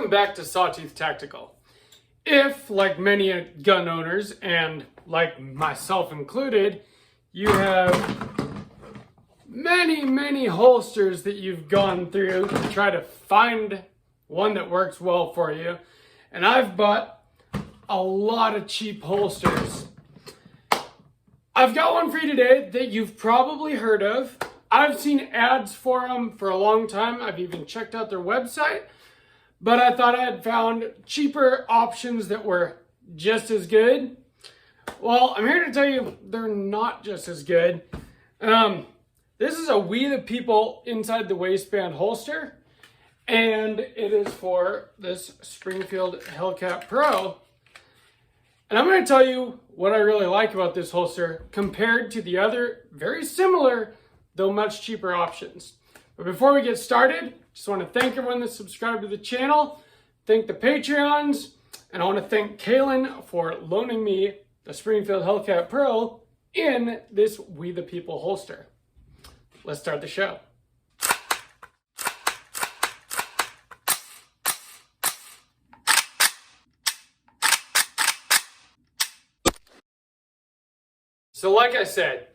Welcome back to Sawtooth Tactical. If, like many gun owners, and like myself included, you have many holsters that you've gone through to try to find one that works well for you, and I've bought a lot of cheap holsters. I've got one for you today that you've probably heard of. I've seen ads for them for a long time. I've even checked out their website, but I thought I had found cheaper options that were just as good. Well, I'm here to tell you they're not just as good. This is a We the People inside the waistband holster, and it is for this Springfield Hellcat Pro. And I'm going to tell you what I really like about this holster compared to the other very similar, though much cheaper options. But before we get started, just want to thank everyone that's subscribed to the channel, thank the Patreons, and I want to thank Kaylin for loaning me the Springfield Hellcat Pro in this We the People holster. Let's start the show. So like I said,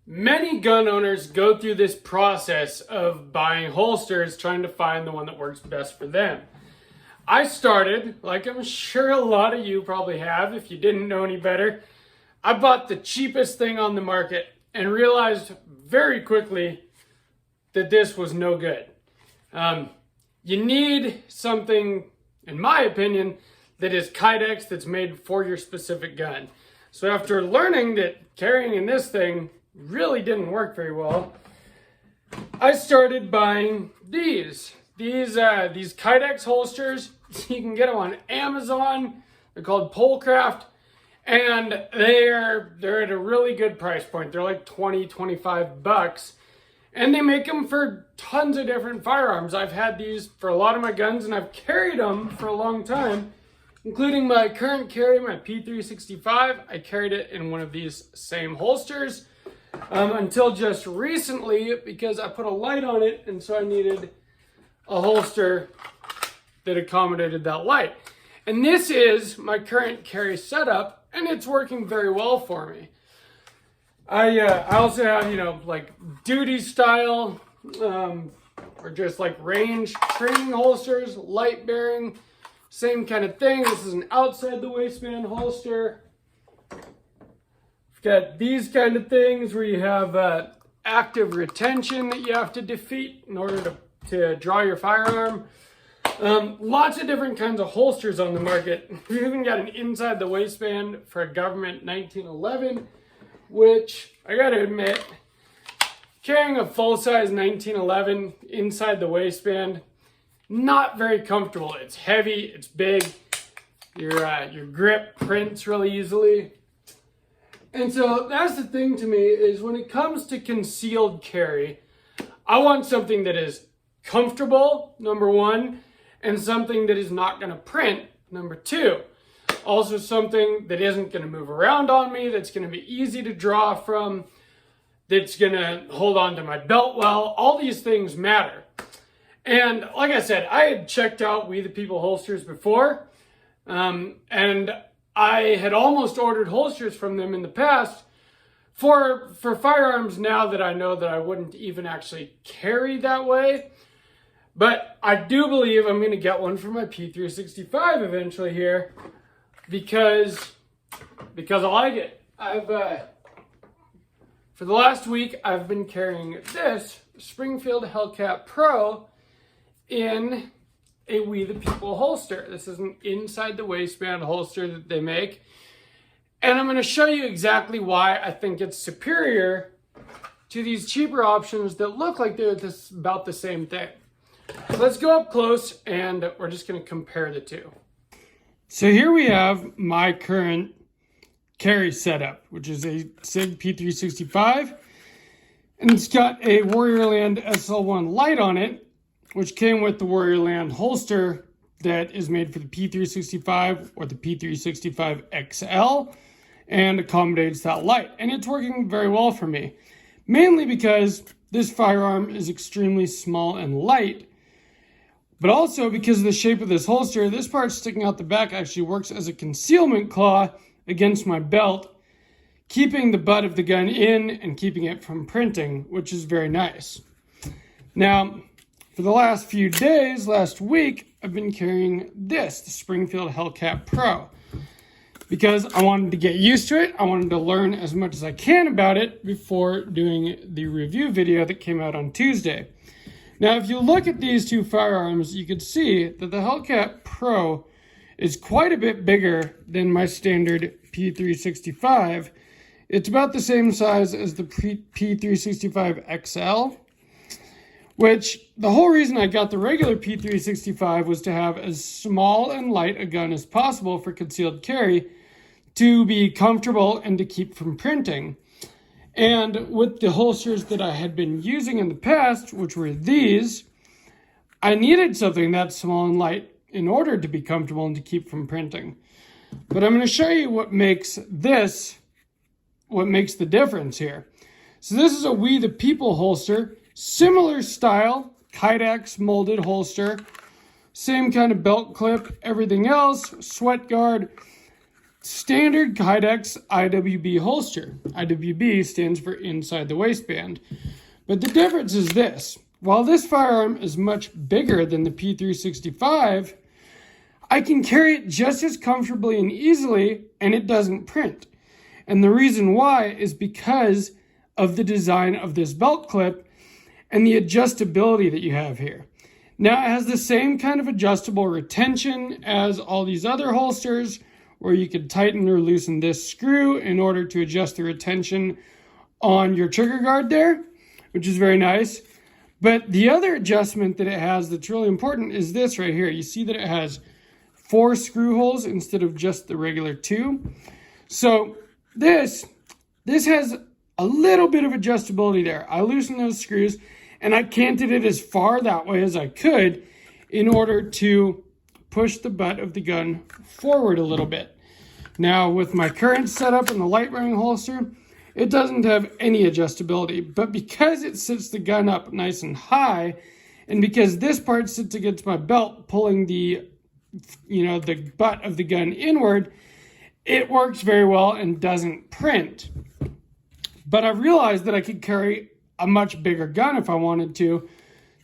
many gun owners go through this process of buying holsters, trying to find the one that works best for them. I started, like I'm sure a lot of you probably have, if you didn't know any better, I bought the cheapest thing on the market and realized very quickly that this was no good. You need something, in my opinion, that is Kydex, that's made for your specific gun. So after learning that carrying in this thing really didn't work very well, I started buying these Kydex holsters. You can get them on Amazon. They're called Polecraft, and they're at a really good price point. They're like $20-25, and they make them for tons of different firearms. I've had these for a lot of my guns, and I've carried them for a long time, including my current carry, my P365. I carried it in one of these same holsters until just recently, because I put a light on it, and so I needed a holster that accommodated that light. And this is my current carry setup, and it's working very well for me. I also have, like duty style, or just like range training holsters, light bearing, same kind of thing. This is an outside the waistband holster. We've got these kind of things where you have active retention that you have to defeat in order to draw your firearm. Lots of different kinds of holsters on the market. We've even got an inside the waistband for a government 1911, which I gotta admit, carrying a full-size 1911 inside the waistband, not very comfortable. It's heavy, it's big, your grip prints really easily. And so that's the thing to me, is when it comes to concealed carry, I want something that is comfortable, number one, and something that is not going to print, number two. Also something that isn't going to move around on me, that's going to be easy to draw from, that's going to hold on to my belt well. All these things matter. And like I said, I had checked out We the People holsters before, and I had almost ordered holsters from them in the past for firearms now that I know that I wouldn't even actually carry that way. But I do believe I'm going to get one for my P365 eventually here, because I like it. For the last week, I've been carrying this Springfield Hellcat Pro in a We the People holster. This is an inside the waistband holster that they make. And I'm going to show you exactly why I think it's superior to these cheaper options that look like they're about the same thing. So let's go up close, and we're just going to compare the two. So here we have my current carry setup, which is a SIG P365, and it's got a Warriorland SL1 light on it, which came with the Warriorland holster that is made for the P365 or the P365 XL and accommodates that light. And it's working very well for me, mainly because this firearm is extremely small and light, But also because of the shape of this holster, this part sticking out the back actually works as a concealment claw against my belt, keeping the butt of the gun in and keeping it from printing, which is very nice. Now, for the last few days, last week, I've been carrying this, the Springfield Hellcat Pro, because I wanted to get used to it. I wanted to learn as much as I can about it before doing the review video that came out on Tuesday. Now, if you look at these two firearms, you can see that the Hellcat Pro is quite a bit bigger than my standard P365. It's about the same size as the P365 XL, which the whole reason I got the regular P365 was to have as small and light a gun as possible for concealed carry to be comfortable and to keep from printing. And with the holsters that I had been using in the past, which were these, I needed something that small and light in order to be comfortable and to keep from printing. But I'm going to show you what makes the difference here. So this is a We the People holster, similar style, Kydex molded holster, same kind of belt clip, everything else, sweat guard, standard Kydex IWB holster. IWB stands for inside the waistband. But the difference is this. While this firearm is much bigger than the P365, I can carry it just as comfortably and easily, and it doesn't print. And the reason why is because of the design of this belt clip and the adjustability that you have here. Now, it has the same kind of adjustable retention as all these other holsters, where you could tighten or loosen this screw in order to adjust the retention on your trigger guard there, which is very nice. But the other adjustment that it has that's really important is this right here. You see that it has 4 screw holes instead of just the regular 2. So this has a little bit of adjustability there. I loosened those screws and I canted it as far that way as I could in order to push the butt of the gun forward a little bit. Now, with my current setup in the light wearing holster, it doesn't have any adjustability, but because it sits the gun up nice and high, and because this part sits against my belt, pulling the butt of the gun inward, it works very well and doesn't print. But I realized that I could carry a much bigger gun if I wanted to,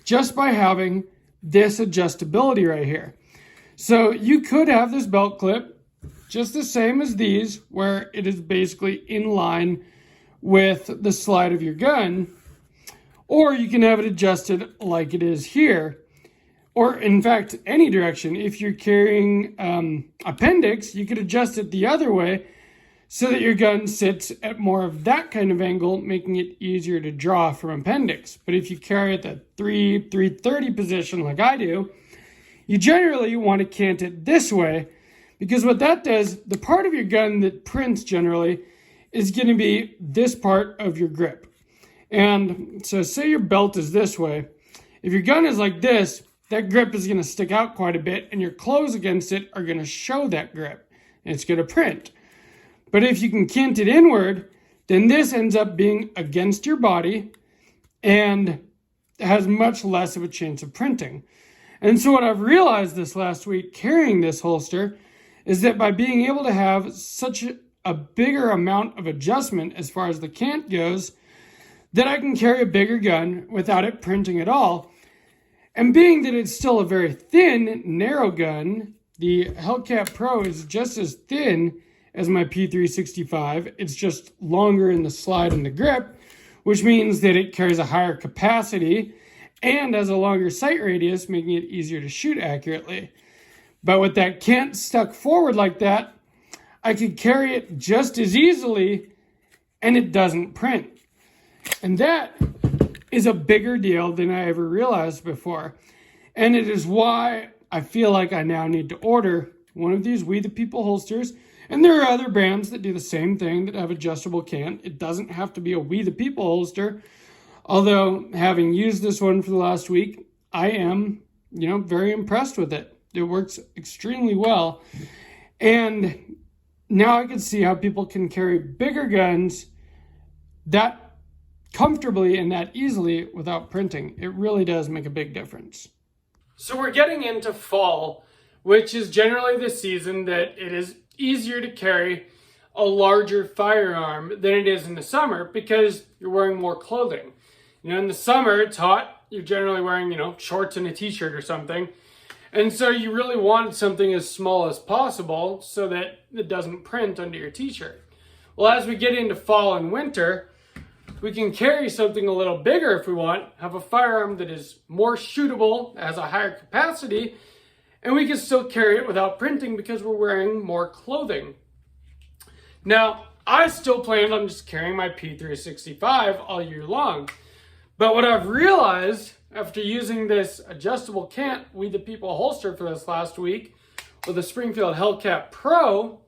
just by having this adjustability right here. So you could have this belt clip just the same as these, where it is basically in line with the slide of your gun, or you can have it adjusted like it is here, or in fact, any direction. If you're carrying appendix, you could adjust it the other way so that your gun sits at more of that kind of angle, making it easier to draw from appendix. But if you carry it at 330 position like I do, you generally want to cant it this way, because what that does, the part of your gun that prints generally is going to be this part of your grip. And so say your belt is this way. If your gun is like this, that grip is going to stick out quite a bit, and your clothes against it are going to show that grip, and it's going to print. But if you can cant it inward, then this ends up being against your body and has much less of a chance of printing. And so what I've realized this last week carrying this holster is that by being able to have such a bigger amount of adjustment as far as the cant goes, that I can carry a bigger gun without it printing at all. And being that it's still a very thin, narrow gun, the Hellcat Pro is just as thin as my P365. It's just longer in the slide and the grip, which means that it carries a higher capacity and has a longer sight radius, making it easier to shoot accurately. But with that cant stuck forward like that, I could carry it just as easily, and it doesn't print. And that is a bigger deal than I ever realized before. And it is why I feel like I now need to order one of these We the People holsters. And there are other brands that do the same thing, that have adjustable cant. It doesn't have to be a We the People holster. Although, having used this one for the last week, I am, very impressed with it. It works extremely well. And now I can see how people can carry bigger guns that comfortably and that easily without printing. It really does make a big difference. So we're getting into fall, which is generally the season that it is easier to carry a larger firearm than it is in the summer because you're wearing more clothing. In the summer, it's hot. You're generally wearing, shorts and a t-shirt or something. And so you really want something as small as possible so that it doesn't print under your t-shirt. Well, as we get into fall and winter, we can carry something a little bigger if we want, have a firearm that is more shootable, has a higher capacity, and we can still carry it without printing because we're wearing more clothing. Now, I still plan on just carrying my P365 all year long. But what I've realized after using this adjustable Cant We the People holster for this last week with the Springfield Hellcat Pro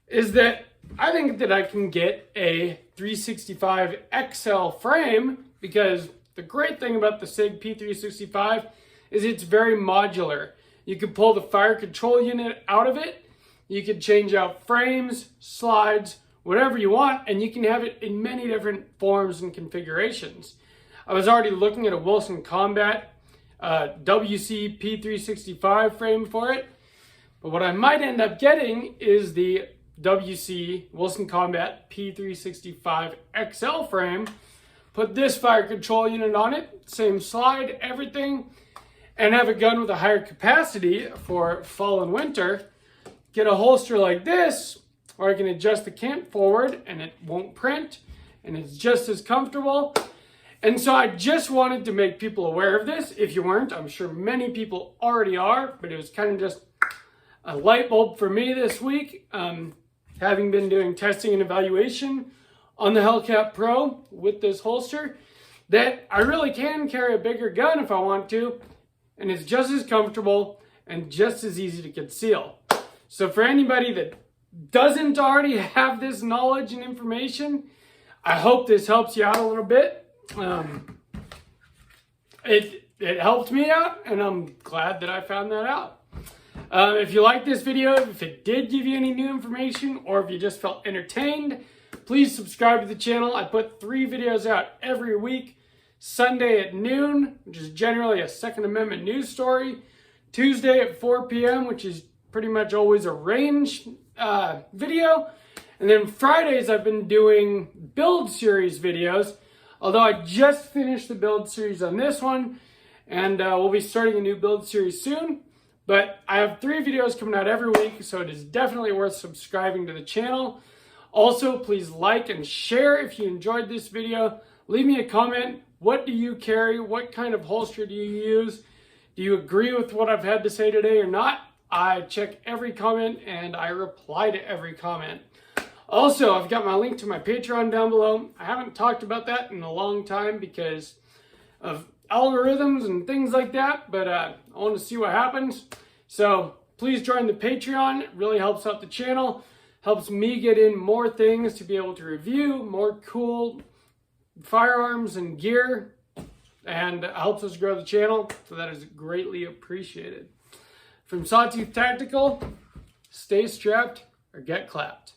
is that I think that I can get a 365 XL frame, because the great thing about the SIG P365 is it's very modular. You can pull the fire control unit out of it. You can change out frames, slides, whatever you want, and you can have it in many different forms and configurations. I was already looking at a Wilson Combat WC P365 frame for it, but what I might end up getting is the WC Wilson Combat P365 XL frame. Put this fire control unit on it, same slide, everything, and have a gun with a higher capacity for fall and winter. Get a holster like this, or I can adjust the Cant forward and it won't print, and it's just as comfortable. And so I just wanted to make people aware of this. If you weren't, I'm sure many people already are, but it was kind of just a light bulb for me this week. Having been doing testing and evaluation on the Hellcat Pro with this holster, that I really can carry a bigger gun if I want to, and it's just as comfortable and just as easy to conceal. So for anybody that doesn't already have this knowledge and information, I hope this helps you out a little bit. It helped me out, and I'm glad that I found that out. If you like this video, if it did give you any new information, or if you just felt entertained, please subscribe to the channel. I put 3 videos out every week. Sunday at noon, which is generally a Second Amendment news story. Tuesday at 4 p.m., which is pretty much always a range video. And then Fridays, I've been doing build series videos. Although I just finished the build series on this one, and we'll be starting a new build series soon. But I have 3 videos coming out every week, so it is definitely worth subscribing to the channel. Also, please like and share if you enjoyed this video. Leave me a comment. What do you carry? What kind of holster do you use? Do you agree with what I've had to say today or not? I check every comment and I reply to every comment. Also, I've got my link to my Patreon down below. I haven't talked about that in a long time because of algorithms and things like that, but I want to see what happens. So please join the Patreon. It really helps out the channel, helps me get in more things to be able to review, more cool firearms and gear, and helps us grow the channel, so that is greatly appreciated. From Sawtooth Tactical, stay strapped or get clapped.